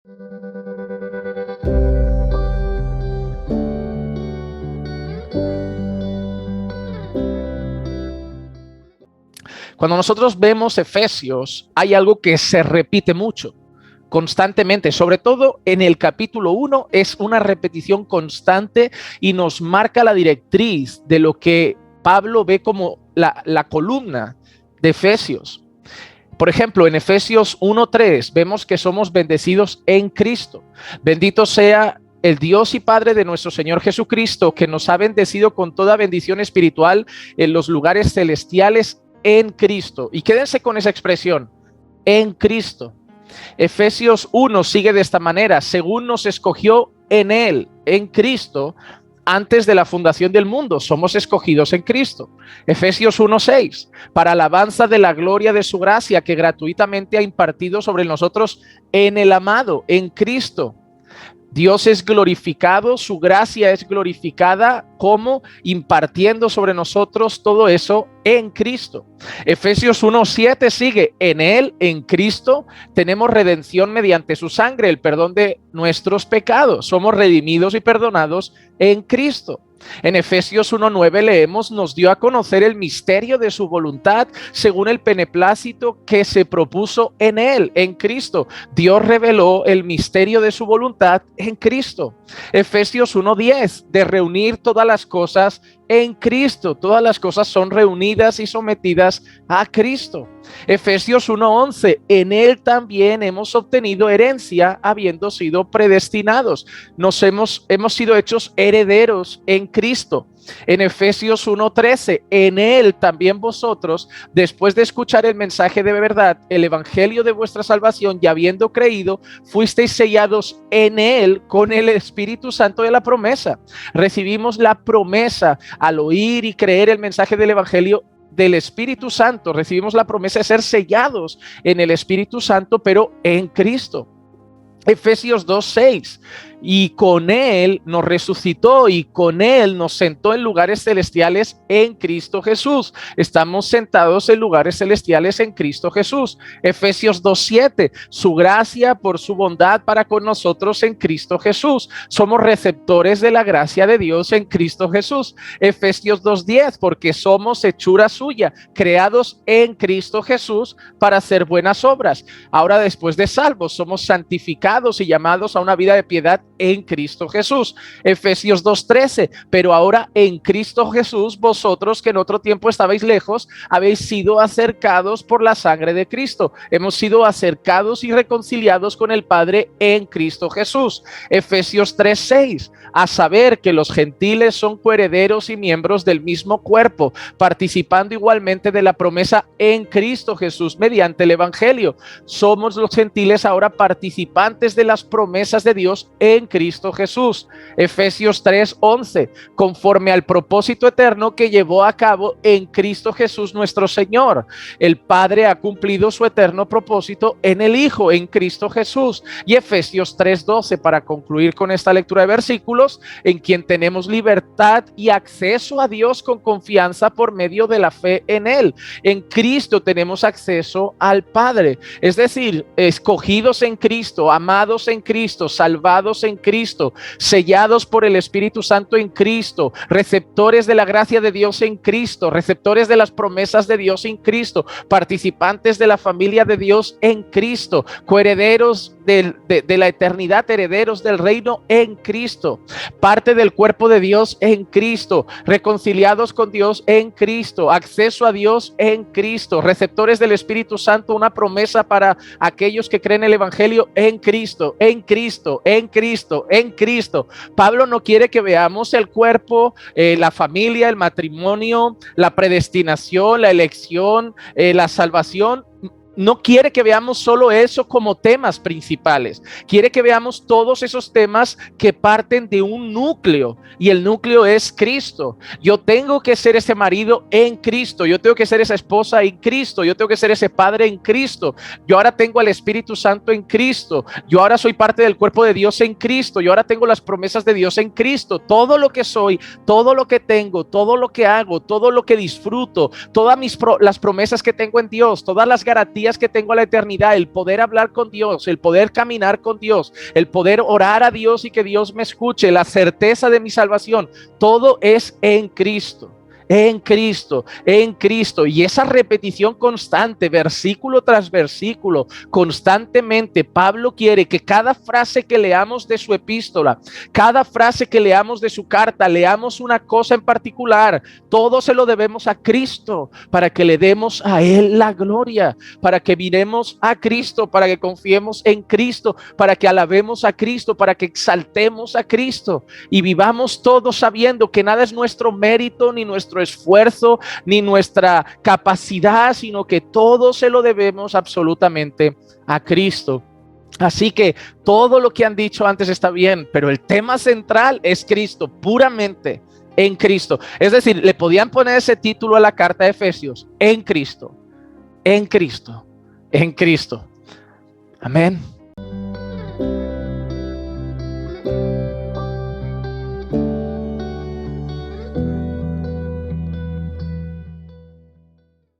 Cuando nosotros vemos Efesios, hay algo que se repite mucho, constantemente, sobre todo en el capítulo 1, es una repetición constante y nos marca la directriz de lo que Pablo ve como la columna de Efesios. Por ejemplo, en Efesios 1:3 vemos que somos bendecidos en Cristo. Bendito sea el Dios y Padre de nuestro Señor Jesucristo, que nos ha bendecido con toda bendición espiritual en los lugares celestiales en Cristo. Y quédense con esa expresión, en Cristo. Efesios 1 sigue de esta manera: según nos escogió en Él, en Cristo, antes de la fundación del mundo. Somos escogidos en Cristo. Efesios 1:6, para alabanza de la gloria de su gracia, que gratuitamente ha impartido sobre nosotros en el amado, en Cristo. Dios es glorificado, su gracia es glorificada, como impartiendo sobre nosotros todo eso en Cristo. Efesios 1:7 sigue: en Él, en Cristo, tenemos redención mediante su sangre, el perdón de nuestros pecados. Somos redimidos y perdonados en Cristo. En Efesios 1:9 leemos: nos dio a conocer el misterio de su voluntad según el beneplácito que se propuso en Él, en Cristo. Dios reveló el misterio de su voluntad en Cristo. Efesios 1:10, de reunir todas las cosas en Cristo. Todas las cosas son reunidas y sometidas a Cristo. Efesios 1:11, en Él también hemos obtenido herencia, habiendo sido predestinados. Hemos sido hechos herederos en Cristo. En Efesios 1:13, en Él también vosotros, después de escuchar el mensaje de verdad, el evangelio de vuestra salvación, y habiendo creído, fuisteis sellados en Él con el Espíritu Santo de la promesa. Recibimos la promesa al oír y creer el mensaje del evangelio del Espíritu Santo. Recibimos la promesa de ser sellados en el Espíritu Santo, pero en Cristo. Efesios 2:6, y con Él nos resucitó y con Él nos sentó en lugares celestiales en Cristo Jesús. Estamos sentados en lugares celestiales en Cristo Jesús. Efesios 2:7, su gracia por su bondad para con nosotros en Cristo Jesús. Somos receptores de la gracia de Dios en Cristo Jesús. Efesios 2:10, porque somos hechura suya, creados en Cristo Jesús para hacer buenas obras. Ahora, después de salvos, somos santificados y llamados a una vida de piedad en Cristo Jesús. Efesios 2:13, pero ahora en Cristo Jesús, vosotros que en otro tiempo estabais lejos, habéis sido acercados por la sangre de Cristo. Hemos sido acercados y reconciliados con el Padre en Cristo Jesús. Efesios 3:6, a saber que los gentiles son coherederos y miembros del mismo cuerpo, participando igualmente de la promesa en Cristo Jesús mediante el evangelio. Somos los gentiles ahora participantes de las promesas de Dios en Cristo Jesús. Efesios 3:11, conforme al propósito eterno que llevó a cabo en Cristo Jesús nuestro Señor. El Padre ha cumplido su eterno propósito en el Hijo, en Cristo Jesús. Y Efesios 3:12, para concluir con esta lectura de versículos, en quien tenemos libertad y acceso a Dios con confianza por medio de la fe en Él. En Cristo tenemos acceso al Padre, es decir, escogidos en Cristo, amados en Cristo, salvados en Cristo, sellados por el Espíritu Santo en Cristo, receptores de la gracia de Dios en Cristo, receptores de las promesas de Dios en Cristo, participantes de la familia de Dios en Cristo, coherederos de la eternidad, herederos del reino en Cristo, parte del cuerpo de Dios en Cristo, reconciliados con Dios en Cristo, acceso a Dios en Cristo, receptores del Espíritu Santo, una promesa para aquellos que creen el evangelio en Cristo, en Cristo, en Cristo, en Cristo. Pablo no quiere que veamos el cuerpo, la familia, el matrimonio, la predestinación, la elección, la salvación. No quiere que veamos solo eso como temas principales. Quiere que veamos todos esos temas que parten de un núcleo, y el núcleo es Cristo. Yo tengo que ser ese marido en Cristo. Yo tengo que ser esa esposa en Cristo. Yo tengo que ser ese padre en Cristo. Yo ahora tengo al Espíritu Santo en Cristo. Yo ahora soy parte del cuerpo de Dios en Cristo. Yo ahora tengo las promesas de Dios en Cristo. Todo lo que soy, todo lo que tengo, todo lo que hago, todo lo que disfruto, todas las promesas que tengo en Dios, todas las garantías garantías que tengo a la eternidad, el poder hablar con Dios, el poder caminar con Dios, el poder orar a Dios y que Dios me escuche, la certeza de mi salvación, todo es en Cristo. En Cristo, en Cristo. Y esa repetición constante, versículo tras versículo, constantemente, Pablo quiere que cada frase que leamos de su epístola, cada frase que leamos de su carta, leamos una cosa en particular. Todo se lo debemos a Cristo, para que le demos a Él la gloria, para que miremos a Cristo, para que confiemos en Cristo, para que alabemos a Cristo, para que exaltemos a Cristo y vivamos todos sabiendo que nada es nuestro mérito ni nuestro esfuerzo ni nuestra capacidad, sino que todo se lo debemos absolutamente a Cristo. Así que todo lo que han dicho antes está bien, pero el tema central es Cristo, puramente en Cristo. Es decir, le podían poner ese título a la carta de Efesios: en Cristo, en Cristo, en Cristo. Amén.